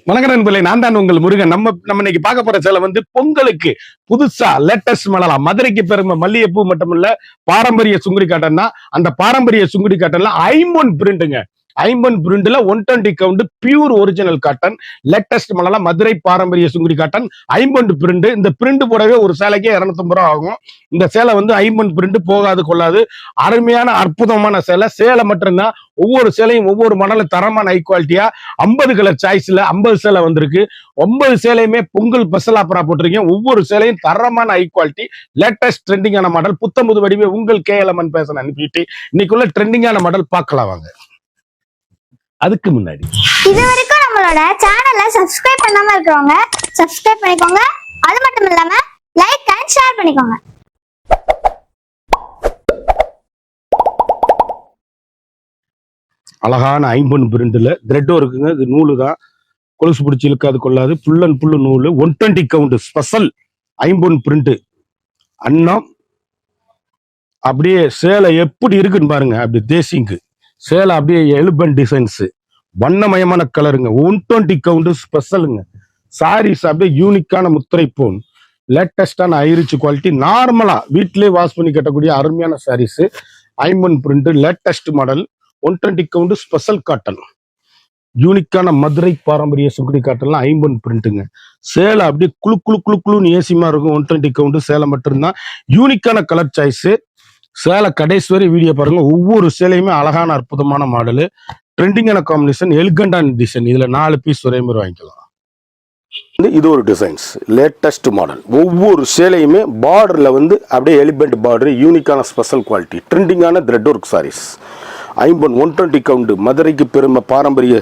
வணக்கம் நண்பர்களே, நான் தான் உங்கள் முருகன். நம்ம இன்னைக்கு பார்க்க போற சேலை வந்து பொங்கலுக்கு புதுசா லேட்டஸ்ட் மலரா மதுரைக்கு பெருமை மல்லிகைப்பூ மட்டுமில்ல, பாரம்பரிய சுங்குடி காட்டன் தான். அந்த பாரம்பரிய சுங்குடி காட்டன்ல ஐம்பொன் பிரிண்டுங்க. ஐம்பொன் பிரிண்ட்ல 120 count pure original cotton latest மலரா மதுரை பாரம்பரிய சுங்குடி காட்டன் ஐம்பொன் பிரிண்ட். இந்த பிரிண்ட் போடவே ஒரு சேலைக்கே 250 ரூபா ஆகும். இந்த சேலை வந்து ஐம்பொன் பிரிண்ட் போகாது கொள்ளாது. அருமையான அற்புதமான சேலை. சேலை மட்டும்தான், ஒவ்வொரு சேலையும் ஒவ்வொரு மாடலும் தரமான ஹை குவாலிட்டியா 50 கலர் சாய்ஸ்ல 50 சேலை வந்திருக்கு. 9 சேலையுமே பொங்கல் ஸ்பெஷல் ஆஃபரா போட்டிருக்கீங்க. ஒவ்வொரு சேலையும் தரமான ஹை குவாலிட்டி, லேட்டஸ்ட் ட்ரெண்டிங்கான மாடல், புத்தம்புது வடிவே உங்கள் KLMN பேச அனுப்பிட்டு இன்னைக்குள்ள ட்ரெண்டிங்கான மாடல் பார்க்கலாம் வாங்க. அதுக்கு முன்னாடி இது வரைக்கும் நம்மளோட சேனலை சப்ஸ்கிரைப் பண்ணாம இருக்கிறவங்க சப்ஸ்கிரைப் பண்ணிக்கோங்க. அது மட்டும் இல்லாம லைக் அண்ட் ஷேர் பண்ணிக்கோங்க. அழகான ஐம்பொன் பிரிண்ட்ல த்ரெட்டும் இருக்குங்க. இது நூலு தான், கொலுசு பிடிச்சி இழுக்காது கொள்ளாது. ஃபுல் அண்ட் ஃபுல் நூலு. 120 கவுண்ட் ஸ்பெஷல் ஐம்பொன் பிரிண்ட். அன்னம் அப்படியே சேலை எப்படி இருக்குன்னு பாருங்க. அப்படி தேசிங்கு சேலை அப்படியே எலிபன் டிசைன்ஸ், வண்ணமயமான கலருங்க. 120 கவுண்ட் ஸ்பெஷலுங்க. சாரீஸ் அப்படியே யூனிக்கான முத்திரை போன், லேட்டஸ்டான ஐரிச் குவாலிட்டி, நார்மலா வீட்டிலே வாஷ் பண்ணி கட்டக்கூடிய அருமையான சாரீஸ். ஐம்பொன் print latest model, 120 count special cotton, யூனிக்கான மதுரை பாரம்பரிய சுங்குடி காட்டன்லாம் ஐம்பொன் பிரிண்ட்டுங்க. சேலை அப்படியே குழு குழு குழு குழுன்னு ஏசிமா இருக்கும். 120 கவுண்ட் சேலை மட்டும்தான். யூனிக்கான கலர் சாய்ஸ். சேலை கடைசி வரை வீடியோ பாருங்க. ஒவ்வொரு சேலையுமே அழகான அற்புதமான மாடலு, ட்ரெண்டிங்கான காம்பினேஷன், எலிகண்டான டிசைன். இதுல 4 பீஸ் ஒரே மாதிரி வாங்கிக்கலாம். இது ஒரு டிசைன்ஸ் லேட்டஸ்ட் மாடல். ஒவ்வொரு சேலையுமே பார்டர்ல வந்து அப்படியே எலிபென்ட் பார்டர், யூனிக்கான ஸ்பெஷல் குவாலிட்டி, ட்ரெண்டிங்கான த்ரெட் ஒர்க் சாரீஸ். ஐம்பொன் 120 கவுண்ட் மதுரைக்கு பெருமை பாரம்பரிய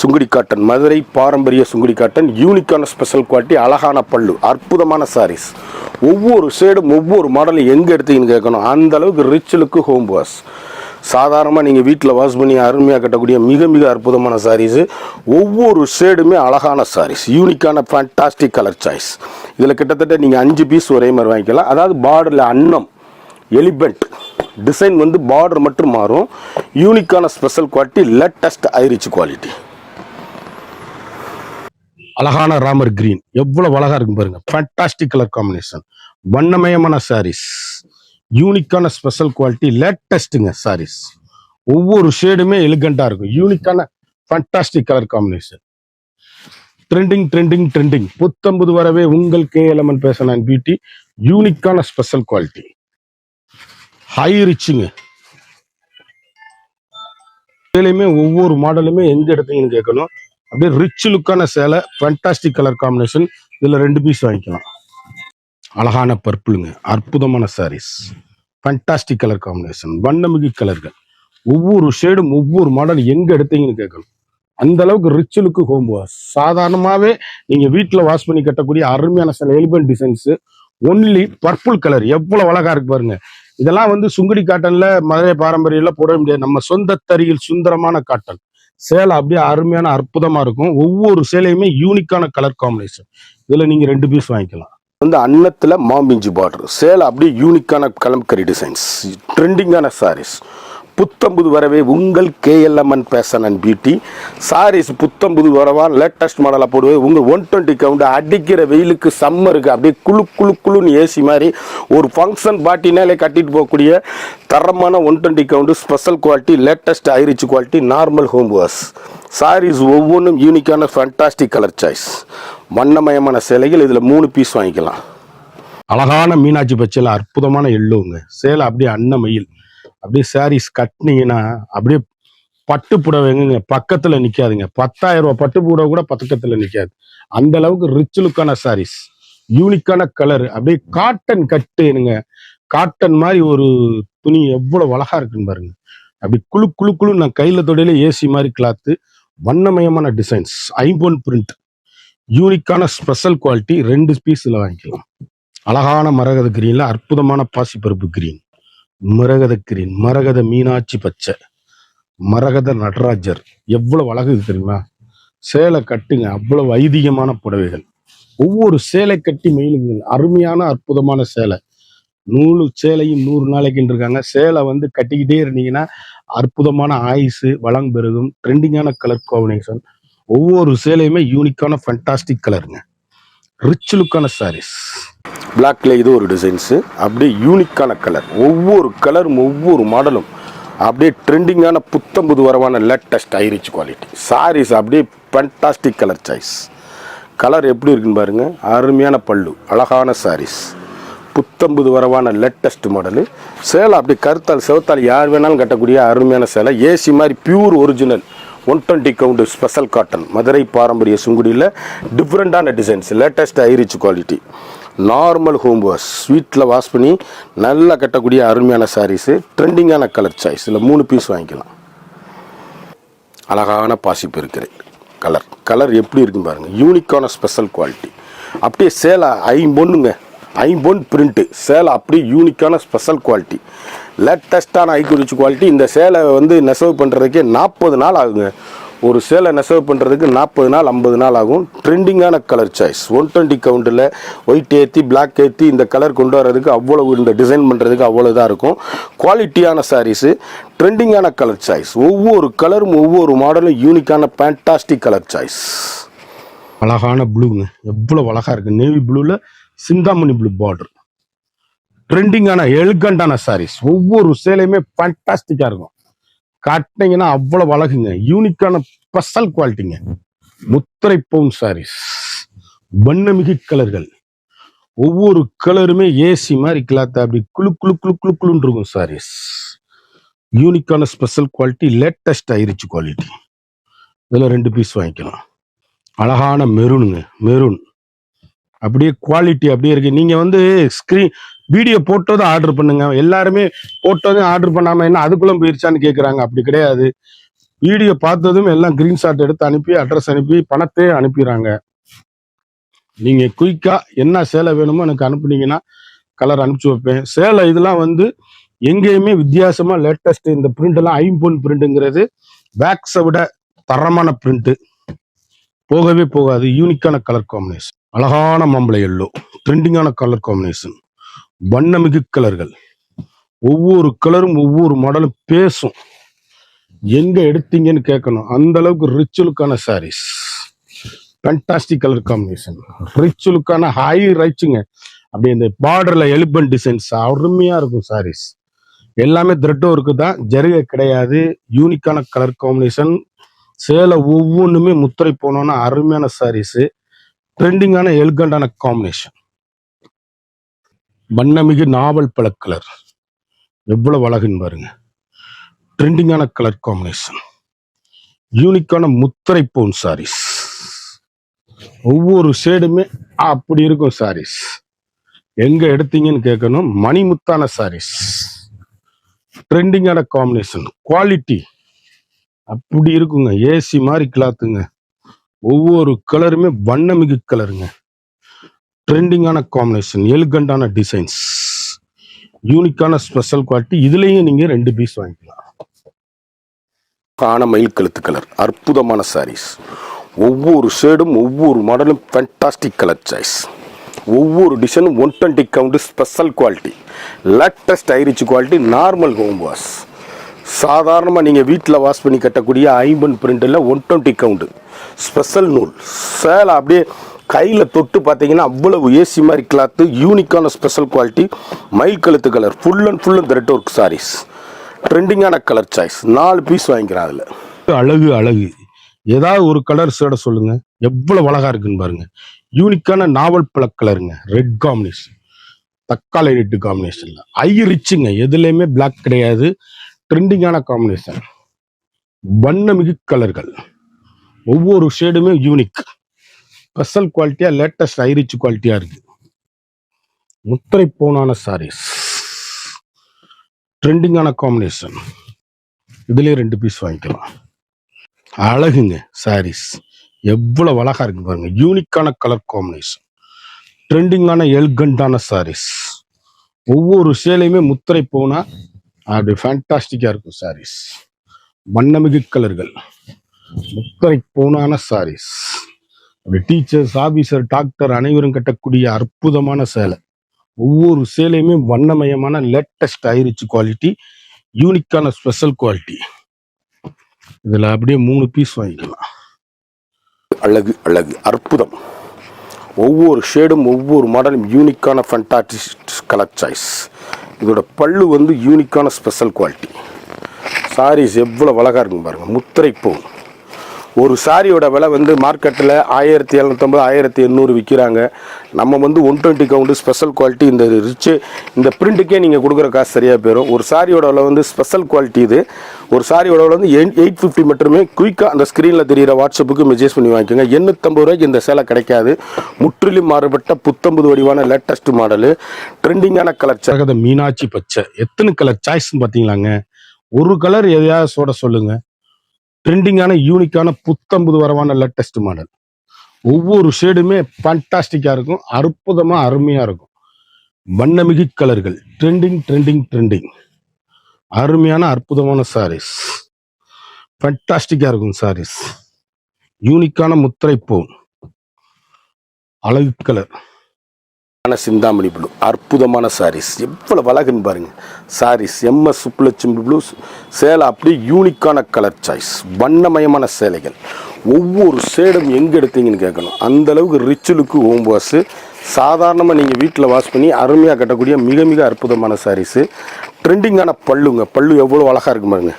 சுங்குடி காட்டன், மதுரை பாரம்பரிய சுங்குடி காட்டன், யூனிக்கான ஸ்பெஷல் குவாலிட்டி, அழகான பல்லு, அற்புதமான சாரீஸ். ஒவ்வொரு ஷேடும் ஒவ்வொரு மாடலும் எங்கே எடுத்தீங்கன்னு கேட்கணும். அந்த அளவுக்கு ரிச் லுக்கு ஹோம் வாஷ். சாதாரணமாக நீங்கள் வீட்டில் வாஷ் பண்ணி அருமையாக கட்டக்கூடிய மிக மிக அற்புதமான சாரீஸு. ஒவ்வொரு ஷேடுமே அழகான சாரீஸ், யூனிக்கான ஃபேண்டாஸ்டிக் கலர் சாய்ஸ். இதில் கிட்டத்தட்ட நீங்கள் 5 பீஸ் ஒரே மாதிரி வாங்கிக்கலாம். அதாவது பார்டரில் அன்னம் எலிபென்ட் டிசைன் வந்து பார்டர் மட்டும் மாறும். யூனிக்கான ஸ்பெஷல் குவாலிட்டி, லேட்டஸ்ட் ஐரிச் குவாலிட்டி. அழகான ராமர் கிரீன் எவ்வளவு அழகா இருக்கு பாருங்க. ஃபேண்டாஸ்டிக் கலர் காம்பினேஷன், வண்ணமயமான சாரீஸ், யூனிக்கான ஸ்பெஷல் குவாலிட்டி, லேட்டஸ்ட்டுங்க சாரீஸ். ஒவ்வொரு ஷேடுமே எலிகண்டா இருக்கும். யூனிக்கான fantastic colour combination. Trending trending trending. புத்தம்புது வரவே உங்கள் KLMN பேச அண்ட் பியூட்டி. யூனிக்கான ஸ்பெஷல் குவாலிட்டி, ஹை ரிச்சுங்க. சேலையுமே ஒவ்வொரு மாடலுமே எங்க எடுத்தீங்கன்னு கேட்கணும். அப்படியே ரிச் லுக்கான சேலை, ஃபேண்டாஸ்டிக் கலர் காம்பினேஷன். இதுல 2 பீஸ் வாங்கிக்கலாம். அழகான பர்பிளுங்க, அற்புதமான சாரீஸ், ஃபேண்டாஸ்டிக் கலர் காம்பினேஷன், வண்ணமிகு கலர்கள். ஒவ்வொரு ஷேடும் ஒவ்வொரு மாடல் எங்க எடுத்தீங்கன்னு கேட்கணும். அந்த அளவுக்கு ரிச் லுக்கு ஹோம் வாஷ். சாதாரணமாவே நீங்க வீட்டுல வாஷ் பண்ணி கட்டக்கூடிய அருமையான சில elephant designs. Only purple colour எவ்வளவு அழகா இருக்கு பாருங்க. இதெல்லாம் வந்து சுங்குடி காட்டன்ல மதுரை பாரம்பரியம்ல போட முடியாது. நம்ம சொந்த தறியில் சுந்தரமான காட்டன் சேலை அப்படியே அருமையான அற்புதமா இருக்கும். ஒவ்வொரு சேலையுமே யூனிக்கான கலர் காம்பினேஷன். இதுல நீங்க 2 பீஸ் வாங்கிக்கலாம். வந்து அன்னத்துல மாம்பிஞ்சி பார்டர் சேலை அப்படியே யூனிக்கான கலம்கரி டிசைன்ஸ், ட்ரெண்டிங்கான சாரீஸ். புத்தம்புது வரவே உங்கள் KLMN fashion and beauty. Sarees புத்தம்புது வரவா லேட்டஸ்ட் மாடலாக போடுவது. உங்கள் 120 கவுண்ட் அடிக்கிற வெயிலுக்கு சம்மருக்கு அப்படியே குழு குழு குழுன்னு ஏசி மாதிரி ஒரு ஃபங்க்ஷன் பார்ட்டினாலே கட்டிட்டு போகக்கூடிய தரமான 120 கவுண்ட் ஸ்பெஷல் குவாலிட்டி, லேட்டஸ்ட் ஐரிச் quality, normal home wash. Sarees ஒவ்வொன்றும் யூனிக்கான ஃபேண்டாஸ்டிக் கலர் சாய்ஸ், வண்ணமயமான சேலைகள். இதில் 3 பீஸ் வாங்கிக்கலாம். அழகான மீனாட்சி பச்சையில் அற்புதமான எல்லோங்க. சேலை அப்படியே அன்னமயில். அப்படியே சாரீஸ் கட்டினீங்கன்னா அப்படியே பட்டு புடவைங்க பக்கத்துல நிக்காதுங்க. 10,000 ரூபாய் பட்டு புடவை கூட பக்கத்துல நிக்காது. அந்த அளவுக்கு ரிச் லுக்கான சாரீஸ், யூனிக்கான கலர். அப்படியே காட்டன் கட்டுங்க. காட்டன் மாதிரி ஒரு துணி எவ்வளவு அழகா இருக்குன்னு பாருங்க. அப்படி குழு குழு குழு நான் கையில தொடையில ஏசி மாதிரி கிளாத்து, வண்ணமயமான டிசைன்ஸ், ஐம்பொன் பிரிண்ட், யூனிக்கான ஸ்பெஷல் குவாலிட்டி. 2 பீஸ்ல வாங்கிக்கலாம். அழகான மரகத கிரீன்ல அற்புதமான பாசிப்பருப்பு கிரீன், மரகத கிரீன், மரகத மீனாட்சி பச்சை, மரகத நடராஜர். எவ்வளவு அழகு இது தெரியுமா? சேலை கட்டுங்க, அவ்வளவு ஐதீகமான புடவைகள். ஒவ்வொரு சேலை கட்டி மயிலுங்க. அருமையான அற்புதமான சேலை. நூலு சேலையும் 100 நாளைக்குன்னு இருக்காங்க. சேலை வந்து கட்டிக்கிட்டே இருந்தீங்கன்னா அற்புதமான ஆயுசு வளம் பெருகும். ட்ரெண்டிங்கான கலர் காம்பினேஷன். ஒவ்வொரு சேலையுமே யூனிக்கான ஃபேண்டாஸ்டிக் கலருங்க. ரிச் லுக்கான சாரீஸ். பிளாக்ல இது ஒரு டிசைன்ஸு, அப்படியே யூனிக்கான கலர். ஒவ்வொரு கலரும் ஒவ்வொரு மாடலும் அப்படியே ட்ரெண்டிங்கான புத்தம்புது வரவான லேட்டஸ்ட் ஹை-ரிச் குவாலிட்டி சாரீஸ். அப்படியே ஃபேண்டாஸ்டிக் கலர் சாய்ஸ். கலர் எப்படி இருக்குன்னு பாருங்க. அருமையான பல்லு, அழகான சாரீஸ், புத்தம்புது வரவான லேட்டஸ்ட் மாடலு. சேலை அப்படியே கருத்தால் செவத்தால் யார் வேணாலும் கட்டக்கூடிய அருமையான சேலை. ஏசி மாதிரி pure original 120 count special cotton, Madurai பாரம்பரிய சுங்குடியில் டிஃப்ரெண்டான designs, latest high-rich quality. Normal home wash, வீட்டில் வாஷ் பண்ணி நல்லா கட்டக்கூடிய அருமையான சாரீஸு. ட்ரெண்டிங்கான கலர் சாய்ஸ். இதில் 3 பீஸ் வாங்கிக்கலாம். அழகான பாசிப்பு இருக்கிற கலர் எப்படி இருக்குன்னு பாருங்கள். யூனிக்கான ஸ்பெஷல் குவாலிட்டி. அப்படியே சேலை ஐம்பொன் பிரிண்ட்டு சேலை. அப்படியே யூனிக்கான ஸ்பெஷல் குவாலிட்டி, லேட்டஸ்ட்டான ஹை-ரிச் குவாலிட்டி. இந்த சேலை நெசவு பண்ணுறதுக்கே 40 நாள் ஆகுங்க. ஒரு சேலை நெசவு பண்ணுறதுக்கு 40 நாள் 50 நாள் ஆகும். ட்ரெண்டிங்கான கலர் சாய்ஸ். 120 கவுண்டில் ஒயிட் ஏற்றி பிளாக் ஏற்றி இந்த கலர் கொண்டு வரதுக்கு அவ்வளவு, இந்த டிசைன் பண்ணுறதுக்கு அவ்வளோ இதாக இருக்கும். குவாலிட்டியான சாரீஸு, ட்ரெண்டிங்கான கலர் சாய்ஸ். ஒவ்வொரு கலரும் ஒவ்வொரு மாடலும் யூனிக்கான ஃபேண்டாஸ்டிக் கலர் சாய்ஸ். அழகான ப்ளூங்க, எவ்வளோ அழகாக இருக்குது. நேவி ப்ளூவில் சிந்தாமணி ப்ளூ பார்டர். ட்ரெண்டிங்கான எலிகண்டான சாரீஸ். ஒவ்வொரு சேலையுமே ஃபேண்டாஸ்டிக்காக இருக்கும். காட்டினீங்கன்னா அவ்வளவு அழகுங்க. யூனிக்கான ஸ்பெஷல் குவாலிட்டிங்க. முத்திரை பவுன் சாரீஸ், வண்ணமிகு கலர்கள். ஒவ்வொரு கலருமே ஏசி மாதிரி கிளாத், அப்படி குளு குளு குளு குளு குளுன்னு இருக்கும் சாரீஸ். யூனிக்கான special quality, latest high-rich quality. இதில் 2 பீஸ் வாங்கிக்கலாம். அழகான மெரூனுங்க, மெரூன். அப்படியே குவாலிட்டி அப்படியே இருக்கு. நீங்க ஸ்கிரீன் வீடியோ போட்டதும் ஆர்டர் பண்ணுங்க. எல்லாருமே போட்டதும் ஆர்டர் பண்ணாம என்ன அதுக்குள்ள போயிருச்சான்னு கேட்குறாங்க. அப்படி கிடையாது. வீடியோ பார்த்ததும் எல்லாம் ஸ்கிரீன்ஷாட் எடுத்து அனுப்பி அட்ரஸ் அனுப்பி பணத்தையே அனுப்பிடுறாங்க. நீங்க குயிக்கா என்ன சேலை வேணுமோ எனக்கு அனுப்புனீங்கன்னா கலர் அனுப்பிச்சு வைப்பேன். சேலை இதெல்லாம் எங்கேயுமே வித்தியாசமா லேட்டஸ்ட். இந்த பிரிண்ட் எல்லாம் ஐம்பொன் பிரிண்ட்டுங்கிறது வேக்ஸை விட தரமான பிரிண்ட், போகவே போகாது. யூனிக்கான கலர் காம்பினேஷன். அழகான மாம்பழ எல்லோ, ட்ரெண்டிங்கான கலர் காம்பினேஷன், வண்ணமிகு கலர்கள். ஒவ்வொரு கலரும் ஒவ்வொரு மாடலும் பேசும். எங்க எடுத்தீங்கன்னு கேட்கணும். அந்த அளவுக்கு ரிச் லுக்கான sarees. Fantastic colour combination, rich லுக்கான ஹை ரைச்சுங்க. அப்படி இந்த பார்டர்ல எலிபன் டிசைன்ஸ் அருமையா இருக்கும் சாரீஸ். எல்லாமே த்ரெட் ஒர்க்கு தான், ஜரிகை கிடையாது. யூனிக்கான கலர் காம்பினேஷன். சேலை ஒவ்வொன்றுமே முத்திரை போனோன்னா அருமையான சாரீஸ். ட்ரெண்டிங்கான எலிகண்டான காம்பினேஷன். வண்ணமிகு நாவல் பழ கலர், எவ்வளவு அழகுன்னு பாருங்க. ட்ரெண்டிங்கான கலர் காம்பினேஷன். யூனிக்கான முத்திரை பவுன் சாரீஸ். ஒவ்வொரு ஷேடுமே அப்படி இருக்கும் சாரீஸ். எங்க எடுத்தீங்கன்னு கேட்கணும். மணிமுத்தான சாரீஸ், ட்ரெண்டிங்கான காம்பினேஷன், குவாலிட்டி அப்படி இருக்குங்க. ஏசி மாதிரி கிளாத்துங்க. ஒவ்வொரு கலருமே வண்ணமிகு கலருங்க. ட்ரெண்டிங்கான காம்பினேஷன், எலிகண்டான டிசைன்ஸ், யூனிக்கான ஸ்பெஷல் குவாலிட்டி. இதுலயும் நீங்க 2 பீஸ் வாங்கிக்கலாம். மயில் கழுத்து கலர், அற்புதமான சாரீஸ். ஒவ்வொரு ஷேடும் ஒவ்வொரு மாடலும் ஃபேண்டாஸ்டிக் கலர் சாய்ஸ். ஒவ்வொரு டிசைனும் 120 count special quality, latest high-rich quality. Normal home wash, சாதாரணமாக நீங்கள் வீட்டில் வாஷ் பண்ணி கட்டக்கூடிய ஐம்பன் பிரிண்டில் 120 கவுண்ட் ஸ்பெஷல் நூல் சேலை. அப்படியே கையில் தொட்டு பார்த்தீங்கன்னா அவ்வளவு ஏசி மாதிரி கிளாத்து, யூனிக்கான ஸ்பெஷல் குவாலிட்டி. மயில் கழுத்து colour, full and thread work sarees. ட்ரெண்டிங்கான கலர் சாய்ஸ். 4 பீஸ் வாங்கிக்கிறேன். அதில் அழகு ஏதாவது ஒரு கலர் சேட சொல்லுங்க. எவ்வளவு அழகா இருக்குன்னு பாருங்க. யூனிக்கான நாவல் பழ கலருங்க, ரெட் காம்பினேஷன், தக்காளி ரெட் காம்பினேஷன்ல ஹை-ரிச்சுங்க. எதுலையுமே பிளாக் கிடையாது. ட்ரெண்டிங்கான காம்பினேஷன், வண்ணமிகு கலர்கள். ஒவ்வொரு ஷேடுமே யூனிக், ஸ்பெஷல் குவாலிட்டியா, லேட்டஸ்ட் ஹை-ரிச் குவாலிட்டியா இருக்கு. முத்திரை போனான சாரீஸ், ட்ரெண்டிங்கான காம்பினேஷன். இதுலயே 2 பீஸ் வாங்கிக்கலாம். அழகுங்க சாரீஸ், எவ்வளவு அழகா இருக்கு பாருங்க. யூனிக்கான கலர் காம்பினேஷன், ட்ரெண்டிங்கான எலிகண்டான சாரீஸ். ஒவ்வொரு சேலையுமே முத்திரை போனா அப்படி ஃபேண்டாஸ்டிக்கா இருக்கும் சாரீஸ். வண்ணமிகு கலர்கள், முத்திரை போனான சாரீஸ். அப்படி டீச்சர்ஸ், ஆபீசர், டாக்டர் அனைவரும் கட்டக்கூடிய அற்புதமான சேலை. ஒவ்வொரு சேலையுமே வண்ணமயமான லேட்டஸ்ட் ஹை-ரிச் குவாலிட்டி, யூனிக்கான ஸ்பெஷல் குவாலிட்டி. இதுல அப்படியே 3 பீஸ் வாங்கிக்கலாம். அழகு அழகு அற்புதம். ஒவ்வொரு ஷேடும் ஒவ்வொரு மாடலும் யூனிக்கான ஃபண்டாஸ்டிக் கலர் சாய்ஸ். இதோட பல்லு வந்து யூனிக்கான ஸ்பெஷல் குவாலிட்டி. சாரீஸ் எவ்வளோ அழகாக இருக்குங்க பாருங்கள். முத்திரை பூ. ஒரு சாரியோட விலை வந்து மார்க்கெட்டில் 1750 1800 விற்கிறாங்க. நம்ம வந்து 120 கவுண்டு ஸ்பெஷல் குவாலிட்டி. இந்த ரிச்சு இந்த பிரிண்ட்டுக்கே நீங்கள் கொடுக்குற காசு சரியாக போயிடும். ஒரு சாரியோட விலை வந்து ஸ்பெஷல் குவாலிட்டி. இது ஒரு சாரியோட விலை வந்து 850 மட்டுமே. குயிக்காக அந்த ஸ்க்ரீனில் தெரிகிற வாட்ஸ்அப்புக்கு மெசேஜ் பண்ணி வாங்கிக்கோங்க. 850 ரூபாய்க்கு இந்த சேலை கிடைக்காது. முற்றிலும் மாறுபட்ட புத்தம்புது வடிவான லேட்டஸ்ட் மாடலு, ட்ரெண்டிங்கான கலர். சகத மீனாட்சி பச்சை. எத்தனை கலர் சாய்ஸ்ன்னு பார்த்தீங்களாங்க. ஒரு கலர் எதையாவது சோட சொல்லுங்க. ட்ரெண்டிங்கான யூனிக்கான புத்தம்புது வரவான லேட்டஸ்ட் மாடல். ஒவ்வொரு ஷேடுமே ஃபண்டாஸ்டிக்காக இருக்கும். அற்புதமாக அருமையாக இருக்கும். வண்ணமிகு கலர்கள். Trending trending trending. அருமையான அற்புதமான சாரீஸ். ஃபண்டாஸ்டிக்காக இருக்கும் சாரீஸ். யூனிக்கான முத்திரை பூ. அழகு கலர். சிந்தாமணி ப்ளூ. அற்புதமான சாரீஸ். எவ்வளவு அழகுன்னு பாருங்க. சாரீஸ் எம்எஸ் சுப்புலட்சுமி ப்ளூ சேலை. அப்படியே யூனிக்கான கலர் சாய்ஸ். வண்ணமயமான சேலைகள். ஒவ்வொரு ஷேடும் எங்கே எடுத்தீங்கன்னு கேட்கணும். அந்த அளவுக்கு ரிச் லுக்கு ஹோம் வாஷு. சாதாரணமாக நீங்கள் வீட்டில் வாஷ் பண்ணி அருமையாக கட்டக்கூடிய மிக மிக அற்புதமான சாரீஸு. ட்ரெண்டிங்கான பல்லுங்க. பல்லு எவ்வளோ அழகாக இருக்கு பாருங்க.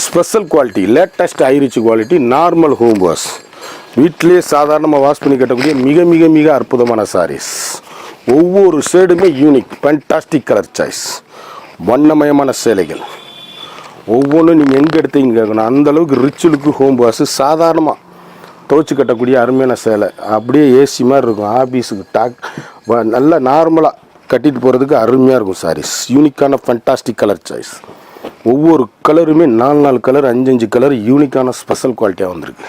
ஸ்பெஷல் குவாலிட்டி, லேட்டஸ்ட் ஐரிச் குவாலிட்டி, நார்மல் ஹோம் வாஷ். வீட்டிலேயே சாதாரணமாக வாஷ் பண்ணி கட்டக்கூடிய மிக மிக மிக அற்புதமான சாரீஸ். ஒவ்வொரு ஷேடுமே யூனிக் ஃபண்டாஸ்டிக் கலர் சாய்ஸ். வண்ணமயமான சேலைகள். ஒவ்வொன்றும் நீங்கள் எங்கே எடுத்தீங்க கேட்கணும். அந்தளவுக்கு ரிச் லுக்கு ஹோம் வாஷு. சாதாரணமாக துவைச்சி கட்டக்கூடிய அருமையான சேலை. அப்படியே ஏசி மாதிரி இருக்கும். ஆஃபீஸுக்கு நல்லா நார்மலாக கட்டிட்டு போகிறதுக்கு அருமையாக இருக்கும் சாரீஸ். யூனிக்கான ஃபண்டாஸ்டிக் கலர் சாய்ஸ். ஒவ்வொரு கலருமே 4 கலர் 5 கலர் யூனிக்கான ஸ்பெஷல் குவாலிட்டியாக வந்திருக்கு.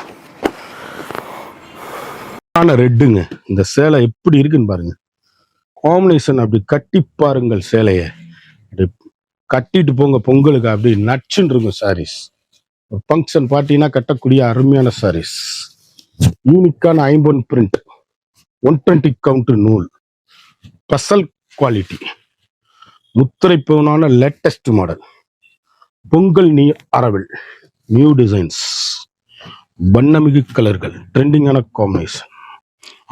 ரெட்டுங்க. இந்த சேலை எப்படி இருக்குன்னு பாருங்க. காம்பினேஷன் அப்படி கட்டி பாருங்கள். சேலையை அப்படி கட்டிட்டு போங்க பொங்கலுக்கு. அப்படி நச்சுன்னு இருக்கும் சாரீஸ். ஃபங்க்ஷன் பார்ட்டினா கட்டக்கூடிய அருமையான சாரீஸ். யூனிக்கான 50 பிரிண்ட், 120 கவுண்ட் நூல், ஸ்பெஷல் குவாலிட்டி, முத்திரை பவுனான லேட்டஸ்ட் மாடல், பொங்கல் நீ அரவல், நியூ டிசைன்ஸ், வண்ணமிகு கலர்கள், ட்ரெண்டிங்கான காம்பினேஷன்.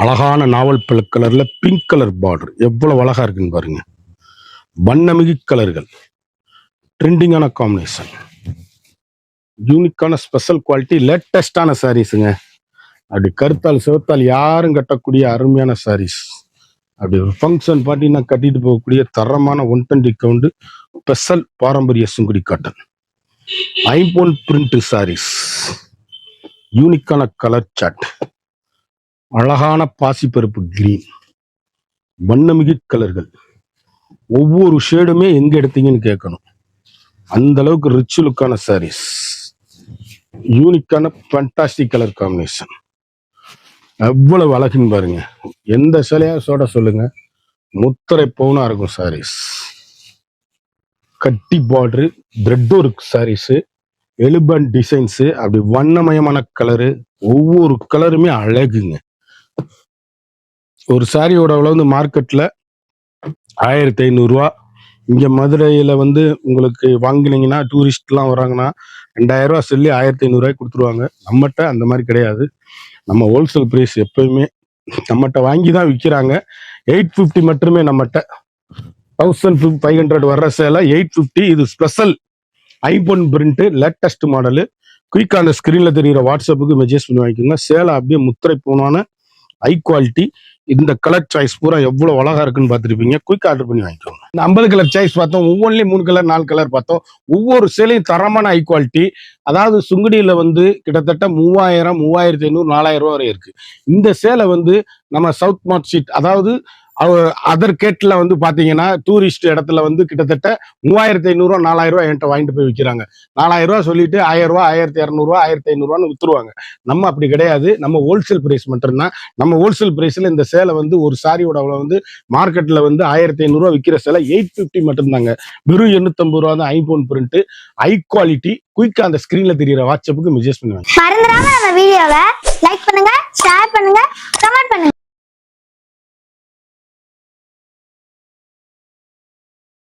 அழகான நாவல் பழ கலர்ல பிங்க் கலர் பார்டர். எவ்வளவு அழகா இருக்குன்னு பாருங்க. வண்ணமிகு கலர்கள், ட்ரெண்டிங்கான காம்பினேஷன், யூனிக்கான ஸ்பெஷல் குவாலிட்டி, லேட்டஸ்டான சாரீஸுங்க. அப்படி கருத்தால் சிவத்தால் யாரும் கட்டக்கூடிய அருமையான சாரீஸ். அப்படி ஒரு ஃபங்க்ஷன் பார்ட்டினா கட்டிட்டு போகக்கூடிய தரமான 120 கவுண்டு ஸ்பெஷல் பாரம்பரிய சுங்குடி காட்டன் 50 பிரிண்ட் சாரீஸ். யூனிக்கான கலர் சாட். அழகான பாசிப்பருப்பு கிரீன். வண்ணமிகு கலர்கள். ஒவ்வொரு ஷேடுமே எங்க எடுத்தீங்கன்னு கேட்கணும். அந்த அளவுக்கு ரிச் லுக்கான சாரீஸ். யூனிக்கான ஃபண்டாஸ்டிக் கலர் காம்பினேஷன். எவ்வளவு அழகுன்னு பாருங்க. எந்த சேலையா சோட சொல்லுங்க. முத்திரை பவுனா இருக்கும் சாரீஸ். கட்டி border, thread work sarees, elephant designs. அப்படி வண்ணமயமான கலரு. ஒவ்வொரு கலருமே அழகுங்க. ஒரு சாரியோட விலை வந்து மார்க்கெட்ல 1500 ரூபா. இங்க மதுரையில வந்து உங்களுக்கு வாங்கினீங்கன்னா டூரிஸ்ட்லாம் வராங்கன்னா 2000 ரூபா சொல்லி 1500 ரூபாய்க்கு கொடுத்துருவாங்க. நம்மகிட்ட அந்த மாதிரி கிடையாது. நம்ம ஹோல்சேல் பிரைஸ் எப்பயுமே நம்மகிட்ட வாங்கி தான் விற்கிறாங்க. 850 மட்டுமே. நம்மகிட்ட 1500 வர்ற சேலை 850. இது ஸ்பெஷல் 50 பிரிண்ட் லேட்டஸ்ட் மாடலு. குயிக்காக அந்த ஸ்க்ரீனில் தெரிகிற வாட்ஸ்அப்புக்கு மெசேஜ் பண்ணி வாங்கிக்கோங்க. சேலை அப்படியே முத்திரை போனான ஹை குவாலிட்டி. இந்த கலர் சாய்ஸ் பூரா எவ்வளவு அழகா இருக்குன்னு பார்த்துருப்பீங்க. குயிக் ஆர்டர் பண்ணி வாங்கிக்கோங்க. இந்த 50 கலர் சாய்ஸ் பார்த்தோம். ஒவ்வொன்றிலையும் 3 கலர் 4 கலர் பார்த்தோம். ஒவ்வொரு சேலையும் தரமான ஹை குவாலிட்டி. அதாவது சுங்குடியில வந்து கிட்டத்தட்ட 3000, 3500, 4000 ரூபா வரை இருக்கு. இந்த சேலை வந்து நம்ம சவுத் மார்ட் ஷீட், அதாவது அதர் கேட்ல வந்து பாத்தீங்கன்னா டூரிஸ்ட் இடத்துல வந்து கிட்டத்தட்ட 3500 4000 ரூபாய் என்கிட்ட வாங்கிட்டு போய் விற்கிறாங்க. 4000 ரூபாய் சொல்லிட்டு 1000 ரூபாய் 1200 ரூபாய் 1500 ரூபான்னு வித்துருவாங்க. நம்ம அப்படி கிடையாது. நம்ம ஹோல்சேல் பிரைஸ் மட்டும்தான். நம்ம ஹோல்சேல் பிரைஸ்ல இந்த சேலை வந்து ஒரு சாரியோட வந்து மார்க்கெட்ல வந்து 1500 ரூபாய் விற்கிற சேலை 850 மட்டும்தாங்க. வெறும் 850 ரூபா தான். 50 பிரிண்ட் ஹை குவாலிட்டி. குயிக்கா அந்த ஸ்கிரீன்ல தெரியுற வாட்ஸ்அப்புக்கு மெசேஜ் பண்ணுவாங்க. மறந்துடாம நம்ம வீடியோவை லைக் பண்ணுங்க, ஷேர் பண்ணுங்க, கமெண்ட் பண்ணுங்க.